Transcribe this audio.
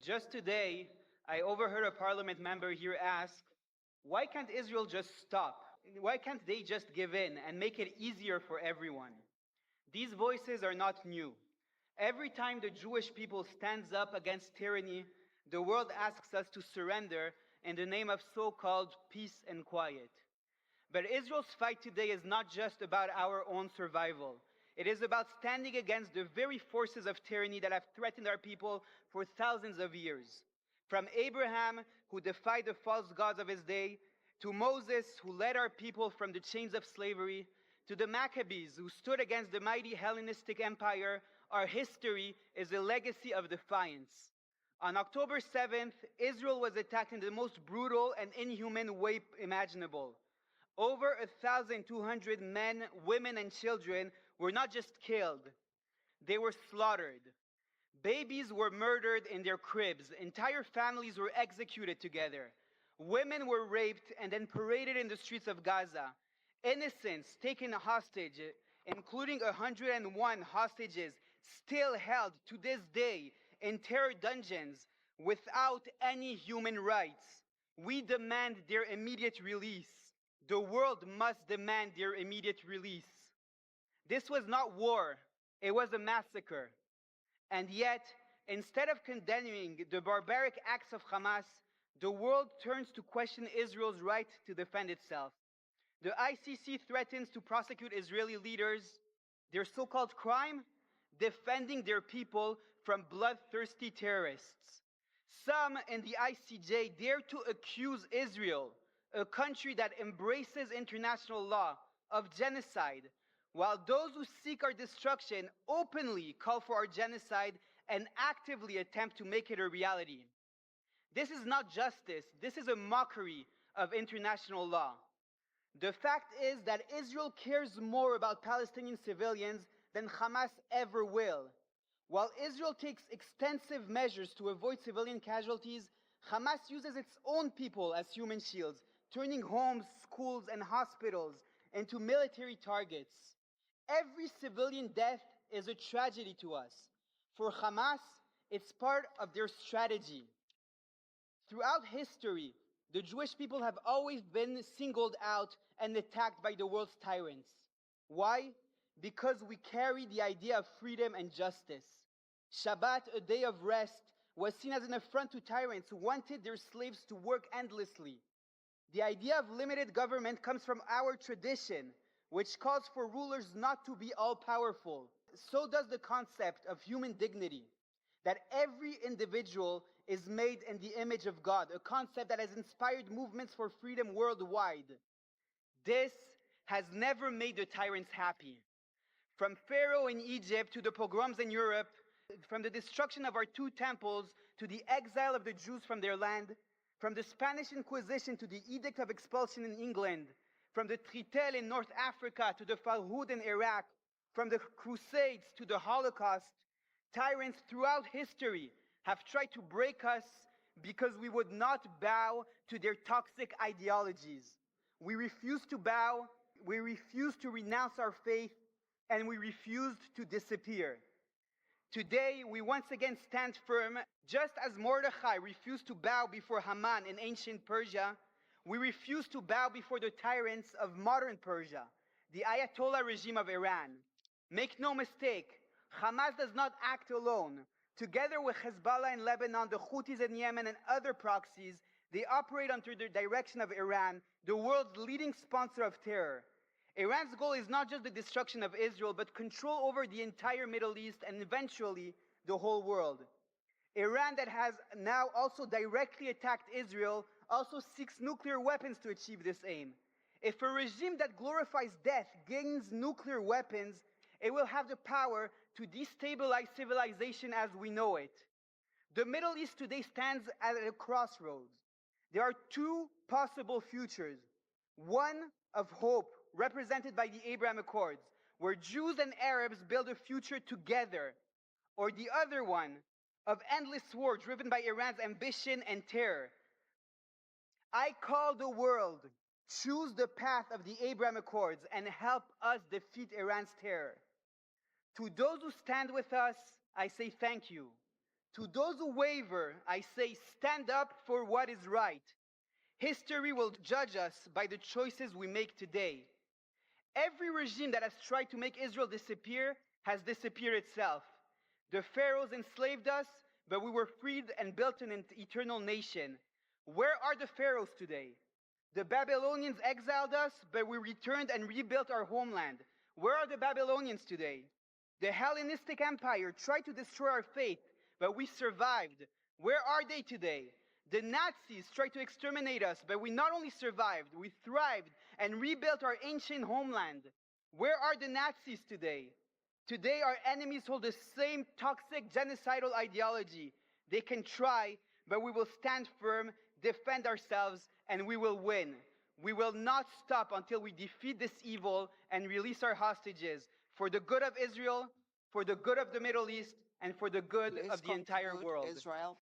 Just today, I overheard a parliament member here ask, why can't Israel just stop? Why can't they just give in and make it easier for everyone? These voices are not new. Every time the Jewish people stands up against tyranny, the world asks us to surrender in the name of so-called peace and quiet. But Israel's fight today is not just about our own survival. It is about standing against the very forces of tyranny that have threatened our people for thousands of years. From Abraham, who defied the false gods of his day, to Moses, who led our people from the chains of slavery, to the Maccabees, who stood against the mighty Hellenistic Empire, our history is a legacy of defiance. On October 7th, Israel was attacked in the most brutal and inhuman way imaginable. Over 1,200 men, women, and children were not just killed, they were slaughtered. Babies were murdered in their cribs. Entire families were executed together. Women were raped and then paraded in the streets of Gaza. Innocents taken hostage, including 101 hostages, still held to this day in terror dungeons without any human rights. We demand their immediate release. The world must demand their immediate release. This was not war, it was a massacre. And yet, instead of condemning the barbaric acts of Hamas, the world turns to question Israel's right to defend itself. The ICC threatens to prosecute Israeli leaders, their so-called crime, defending their people from bloodthirsty terrorists. Some in the ICJ dare to accuse Israel, a country that embraces international law, of genocide, while those who seek our destruction openly call for our genocide and actively attempt to make it a reality. This is not justice, this is a mockery of international law. The fact is that Israel cares more about Palestinian civilians than Hamas ever will. While Israel takes extensive measures to avoid civilian casualties, Hamas uses its own people as human shields, turning homes, schools, and hospitals into military targets. Every civilian death is a tragedy to us. For Hamas, it's part of their strategy. Throughout history, the Jewish people have always been singled out and attacked by the world's tyrants. Why? Because we carry the idea of freedom and justice. Shabbat, a day of rest, was seen as an affront to tyrants who wanted their slaves to work endlessly. The idea of limited government comes from our tradition, which calls for rulers not to be all-powerful. So does the concept of human dignity, that every individual is made in the image of God, a concept that has inspired movements for freedom worldwide. This has never made the tyrants happy. From Pharaoh in Egypt to the pogroms in Europe, from the destruction of our two temples to the exile of the Jews from their land, from the Spanish Inquisition to the Edict of Expulsion in England, from the Tritel in North Africa to the Farhud in Iraq, from the Crusades to the Holocaust, tyrants throughout history have tried to break us because we would not bow to their toxic ideologies. We refused to bow, we refused to renounce our faith, and we refused to disappear. Today, we once again stand firm. Just as Mordechai refused to bow before Haman in ancient Persia, we refuse to bow before the tyrants of modern Persia, the Ayatollah regime of Iran. Make no mistake, Hamas does not act alone. Together with Hezbollah in Lebanon, the Houthis in Yemen, and other proxies, they operate under the direction of Iran, the world's leading sponsor of terror. Iran's goal is not just the destruction of Israel, but control over the entire Middle East and eventually the whole world. Iran, that has now also directly attacked Israel, also seeks nuclear weapons to achieve this aim. If a regime that glorifies death gains nuclear weapons, it will have the power to destabilize civilization as we know it. The Middle East today stands at a crossroads. There are two possible futures. One of hope, represented by the Abraham Accords, where Jews and Arabs build a future together, or the other one of endless war driven by Iran's ambition and terror. I call the world, choose the path of the Abraham Accords and help us defeat Iran's terror. To those who stand with us, I say thank you. To those who waver, I say, stand up for what is right. History will judge us by the choices we make today. Every regime that has tried to make Israel disappear has disappeared itself. The pharaohs enslaved us, but we were freed and built an eternal nation. Where are the pharaohs today? The Babylonians exiled us, but we returned and rebuilt our homeland. Where are the Babylonians today? The Hellenistic Empire tried to destroy our faith, but we survived. Where are they today? The Nazis tried to exterminate us, but we not only survived, we thrived and rebuilt our ancient homeland. Where are the Nazis today? Today our enemies hold the same toxic genocidal ideology. They can try, but we will stand firm, defend ourselves, and we will win. We will not stop until we defeat this evil and release our hostages for the good of Israel, for the good of the Middle East, and for the good of the entire world. Israel.